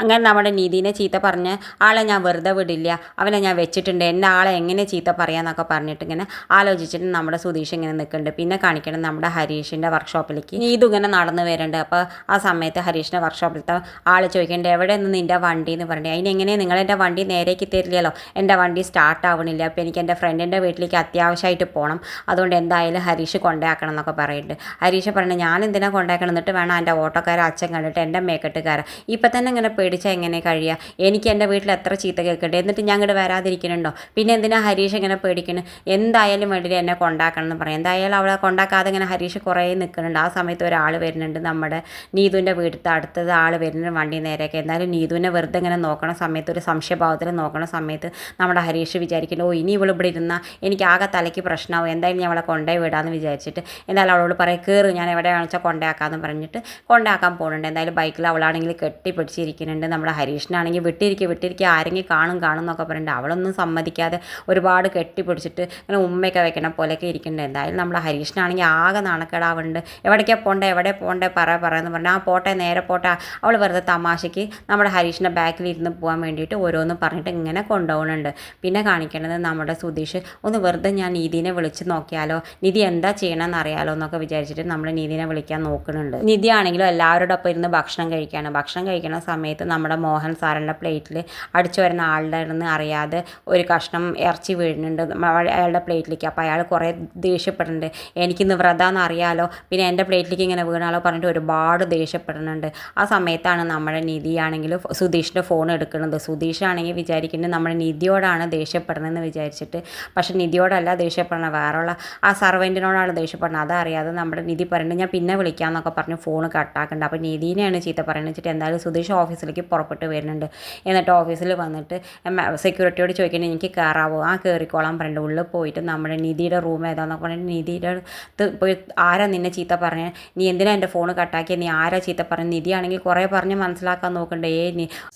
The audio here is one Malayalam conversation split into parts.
അങ്ങനെ നമ്മുടെ നീതിനെ ചീത്ത പറഞ്ഞ് ആളെ ഞാൻ വെറുതെ വിടില്ല, അവനെ ഞാൻ വെച്ചിട്ടുണ്ട്, എൻ്റെ ആളെ എങ്ങനെ ചീത്ത പറയാന്നൊക്കെ പറഞ്ഞിട്ട് ഇങ്ങനെ ആലോചിച്ചിട്ട് നമ്മുടെ സുധീഷ് ഇങ്ങനെ നിൽക്കുന്നുണ്ട്. പിന്നെ കാണിക്കണം നമ്മുടെ ഹരീഷിൻ്റെ വർക്ക്ഷോപ്പിലേക്ക് നീതു ഇങ്ങനെ നടന്നു വരുന്നുണ്ട്. അപ്പോൾ ആ സമയത്ത് ഹരീഷിൻ്റെ വർക്ക്ഷോപ്പിലത്തെ ആൾ ചോദിക്കേണ്ടത് എവിടെ നിന്ന് നിൻ്റെ വണ്ടി എന്ന് പറഞ്ഞിട്ട്, അതിനെങ്ങനെ നിങ്ങളെൻ്റെ വണ്ടി നേരേക്ക് തരില്ലല്ലോ, എൻ്റെ വണ്ടി സ്റ്റാർട്ട് ആവണില്ല, അപ്പോൾ എനിക്ക് എൻ്റെ ഫ്രണ്ടിൻ്റെ വീട്ടിലേക്ക് അത്യാവശ്യമായിട്ട് പോകണം, അതുകൊണ്ട് എന്തായാലും ഹരീഷ് കൊണ്ടാക്കണം എന്നൊക്കെ പറയുന്നുണ്ട്. ഹരീഷ് പറയുന്നത് ഞാൻ എന്തിനാ കൊണ്ടാക്കണം, എന്നിട്ട് വേണം എൻ്റെ ഓട്ടോക്കാരൻ അച്ഛൻ കണ്ടിട്ട് എൻ്റെ മേക്കെട്ടുകാരൻ ഇപ്പം തന്നെ ഇങ്ങനെ പേടിച്ചാൽ എങ്ങനെ കഴിയുക, എനിക്ക് എൻ്റെ വീട്ടിൽ എത്ര ചീത്ത കേൾക്കട്ടെ, എന്നിട്ട് ഞാൻ ഇങ്ങോട്ട് വരാതിരിക്കുന്നുണ്ടോ, പിന്നെ എന്തിനാ ഹരീഷ് ഇങ്ങനെ പേടിക്കണം, എന്തായാലും വേണ്ടിയിട്ട് എന്നെ കൊണ്ടാക്കണം എന്ന് പറയും. എന്തായാലും അവളെ കൊണ്ടാക്കാതെ ഇങ്ങനെ ഹരീഷ് കുറേ നിൽക്കുന്നുണ്ട്. ആ സമയത്ത് ഒരാൾ വരുന്നുണ്ട്, നമ്മുടെ നീതുവിൻ്റെ വീട്ടിൽ അടുത്തത് ആൾ വരുന്നുണ്ട് വണ്ടി നേരെയൊക്കെ. എന്തായാലും നീതുവിനെ വെറുതെ ഇങ്ങനെ നോക്കണ സമയത്ത്, ഒരു സംശയഭാവത്തിൽ നോക്കണ സമയത്ത് നമ്മുടെ ഹരീഷ് വിചാരിക്കുന്നു, ഓ ഇനി ഇവൾ ഇവിടെ ഇരുന്നാൽ എനിക്ക് ആകെ തലയ്ക്ക് പ്രശ്നമാവും, എന്തായാലും ഞാൻ അവളെ കൊണ്ടുപോയി വിടാമെന്ന് വിചാരിച്ചിട്ട് എന്തായാലും അവളോട് പറയും കയറ്, ഞാൻ എവിടെയാണെന്ന് വെച്ചാൽ കൊണ്ടാക്കാമെന്ന് പറഞ്ഞിട്ട് കൊണ്ടാക്കാൻ പോകുന്നുണ്ട്. എന്തായാലും ബൈക്കിൽ അവളാണെങ്കിൽ കെട്ടിപ്പിടിച്ചിരിക്കുന്നുണ്ട്. നമ്മുടെ ഹരീഷിനാണെങ്കിൽ വിട്ടിരിക്കുക ആരെങ്കിലും കാണും എന്നൊക്കെ പറയുന്നുണ്ട്. അവളൊന്നും സമ്മതിക്കാതെ ഒരുപാട് കെട്ടിപ്പിടിച്ചിട്ട് ഇങ്ങനെ ഉമ്മയൊക്കെ വെക്കണ പോലെയൊക്കെ ഇരിക്കുന്നുണ്ട്. എന്തായാലും നമ്മുടെ ഹരീഷിനാണെങ്കിൽ ആകെ നാണക്കേടാവുന്നുണ്ട്. എവിടെ പോണ്ടേ പറയാമെന്ന് പറഞ്ഞു. ആ പോട്ടെ നേരെ പോട്ടെ. അവൾ വെറുതെ തമാശയ്ക്ക് നമ്മുടെ ഹരീഷിൻ്റെ ബാക്കിലിരുന്ന് പോകാൻ വേണ്ടിയിട്ട് ഓരോന്നും പറഞ്ഞിട്ട് ഇങ്ങനെ കൊണ്ടുപോകുന്നുണ്ട്. പിന്നെ കാണിക്കേണ്ടത് നമ്മുടെ സുധീഷ് ഒന്ന് വെറുതെ ഞാൻ നീതിനെ വിളിച്ച് നോക്കിയാലോ, നിധി എന്താ ചെയ്യണമെന്ന് അറിയാലോ എന്നൊക്കെ വിചാരിച്ചിട്ട് നമ്മൾ നീതിനെ വിളിക്കാൻ നോക്കുന്നുണ്ട്. നിധി ആണെങ്കിലും എല്ലാവരോടൊപ്പം ഇരുന്ന് ഭക്ഷണം കഴിക്കുന്ന സമയത്ത് നമ്മുടെ മോഹൻ സാറിൻ്റെ പ്ലേറ്റിൽ അടിച്ചു വരുന്ന ആളുടെ നിന്ന് അറിയാതെ ഒരു കഷ്ണം ഇറച്ചി വീഴുന്നുണ്ട് അയാളുടെ പ്ലേറ്റിലേക്ക്. അപ്പോൾ അയാൾ കുറേ ദേഷ്യപ്പെടുന്നുണ്ട്, എനിക്കിന്ന് വ്രതമെന്ന് അറിയാലോ, പിന്നെ എൻ്റെ പ്ലേറ്റിലേക്ക് ഇങ്ങനെ വീണാലോ പറഞ്ഞിട്ട് ഒരുപാട് ദേഷ്യപ്പെടുന്നുണ്ട്. ആ സമയത്താണ് നമ്മുടെ നിധിയാണെങ്കിൽ സുധീഷിൻ്റെ ഫോൺ എടുക്കുന്നത്. സുധീഷാണെങ്കിൽ വിചാരിക്കുന്നത് നമ്മുടെ നിധിയോടാണ് ദേഷ്യപ്പെടുന്നതെന്ന് വിചാരിച്ചിട്ട്, പക്ഷെ നിധിയോടല്ല ദേഷ്യപ്പെടണം, വേറെയുള്ള ആ സർവൻറ്റിനോടാണ് ദേഷ്യപ്പെടുന്നത്. അതറിയാതെ നമ്മുടെ നിധി പറയുന്നത് ഞാൻ പിന്നെ വിളിക്കാമെന്നൊക്കെ പറഞ്ഞ് ഫോൺ കട്ടാക്കുന്നുണ്ട്. അപ്പോൾ നിധിനെയാണ് ചീത്ത പറയുന്നത് വെച്ചിട്ട് എന്തായാലും സുധീഷ് ഓഫീസിലേക്ക് പുറപ്പെട്ട് വരുന്നുണ്ട്. എന്നിട്ട് ഓഫീസിൽ വന്നിട്ട് സെക്യൂരിറ്റിയോട് ചോദിക്കുന്നത് എനിക്ക് കയറാവോ, ആ കയറിക്കോളാൻ പറഞ്ഞിട്ട് ഉള്ളിൽ പോയിട്ട് നമ്മുടെ നിധിയുടെ റൂം ഏതാണെന്നൊക്കെ പറഞ്ഞിട്ട് നിധിയുടെ അടുത്ത് പോയി ആരാ നിന്നെ ചീത്ത പറഞ്ഞത്, നീ എന്തിനാ എൻ്റെ ഫോൺ കട്ടാക്കിയത്, നീ ആരാ ചീത്ത പറഞ്ഞത്. നിധിയാണെങ്കിൽ കുറേ പറഞ്ഞ് മനസ്സിലാക്കാൻ നോക്കണ്ടേ,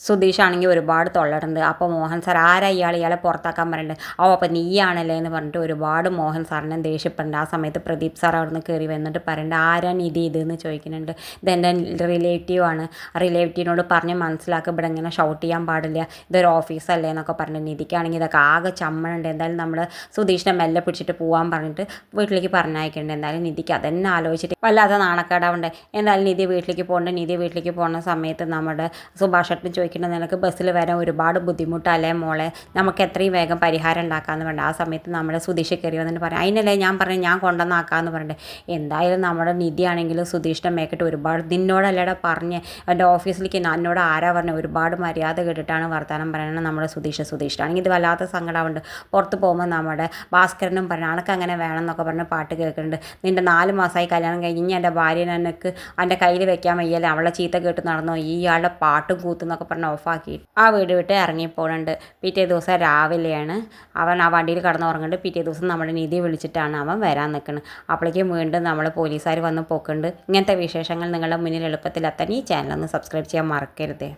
സുധീഷാണെങ്കിൽ ഒരുപാട് തൊള്ളടുണ്ട്. അപ്പോൾ മോഹൻ സാർ ആരാ ഇയാളെ പുറത്താക്കാൻ പറയുന്നുണ്ട്. അപ്പോൾ നീയാണല്ലേ എന്ന് പറഞ്ഞിട്ട് ഒരുപാട് മോഹൻ സാറിനെ ദേഷ്യപ്പെടുന്നുണ്ട്. ആ സമയത്ത് പ്രദീപ് സാർ അവിടെ നിന്ന് കയറി വന്നിട്ട് പറയുന്നുണ്ട് ആരാ നിധി ഇതെന്ന് ചോദിക്കുന്നുണ്ട്. ഇതെൻ്റെ റിലേറ്റീവാണ്, റിലേറ്റീവിനോട് പറഞ്ഞ് മനസ്സിലാക്കുക, ഇവിടെ ഇങ്ങനെ ഷൗട്ട് ചെയ്യാൻ പാടില്ല, ഇതൊരു ഓഫീസല്ലേ എന്നൊക്കെ പറഞ്ഞു. നിധിക്കാണെങ്കിൽ ഇതൊക്കെ ആകെ ചമ്മണുണ്ട്. എന്തായാലും നമ്മൾ സുധീഷിനെ മെല്ലെ പിടിച്ചിട്ട് പോകാൻ പറഞ്ഞിട്ട് വീട്ടിലേക്ക് പറഞ്ഞയക്കുന്നുണ്ട്. എന്തായാലും നിധിക്ക് അതെന്നെ ആലോചിച്ചിട്ട് വല്ലാതെ നാണക്കേടാവുണ്ട്. എന്തായാലും നിധി വീട്ടിലേക്ക് പോകുന്ന സമയത്ത് നമ്മുടെ സുഭാഷേട്ടൻ ചോദിക്കുന്നത് നിനക്ക് ബസ്സിൽ വരാൻ ഒരുപാട് ബുദ്ധിമുട്ടല്ലേ മോളെ, നമുക്ക് എത്രയും വേഗം പരിഹാരം ഉണ്ടാക്കാമെന്ന് വേണ്ട. ആ സമയത്ത് നമ്മുടെ സുധീഷ് കയറി വന്നിട്ട് പറയാം അതിനല്ലേ ഞാൻ പറഞ്ഞു ഞാൻ കൊണ്ടുവന്നാക്കാമെന്ന് പറഞ്ഞിട്ട്. എന്തായാലും നമ്മുടെ നിധിയാണെങ്കിലും സുധീഷിൻ്റെ മേക്കിട്ട് ഒരുപാട് നിന്നോടല്ലേടാ പറഞ്ഞ് എൻ്റെ ഓഫീസിലേക്ക് എന്നോട് ആരാ പറഞ്ഞത്, ഒരുപാട് മര്യാദ കേട്ടിട്ടാണ് വർത്തമാനം പറയുന്നത് നമ്മുടെ സുധീഷാണെങ്കിൽ ഇത് വല്ലാത്ത സങ്കടമുണ്ട്. പുറത്ത് പോകുമ്പോൾ നമ്മുടെ ഭാസ്കരനും പറഞ്ഞു അനക്ക് അങ്ങനെ വേണം എന്നൊക്കെ പറഞ്ഞ് പാട്ട് കേൾക്കുന്നുണ്ട്. നിൻ്റെ 4 മാസമായി കല്യാണം കഴിഞ്ഞ് ഇനി എൻ്റെ ഭാര്യനെ എനിക്ക് എൻ്റെ കയ്യിൽ വെക്കാൻ വയ്യല്ലേ, അവളെ ചീത്ത കേട്ട് നടന്നോ, ഇയാളുടെ പാട്ടും കൂത്തുന്നൊക്കെ പറഞ്ഞ് ഓഫാക്കി ആ വീട് വിട്ട് ഇറങ്ങിപ്പോകുന്നുണ്ട്. പിറ്റേ ദിവസം രാവിലെയാണ് അവൻ ആ വണ്ടിയിൽ കിടന്നുറങ്ങുന്നുണ്ട്. പിറ്റേ ദിവസം നമ്മുടെ നിധി വിളിച്ചിട്ടാണ് അവൻ വരാൻ നിൽക്കുന്നത്. അപ്പോഴേക്കും വീണ്ടും നമ്മൾ പോലീസുകാർ വന്ന് പോക്കുന്നുണ്ട്. ഇങ്ങനത്തെ വിശേഷങ്ങൾ നിങ്ങളുടെ മുന്നിൽ എളുപ്പത്തിലെത്താൻ ഈ ചാനൽ ഒന്ന് സബ്സ്ക്രൈബ് ചെയ്യാൻ മറക്കരുത്.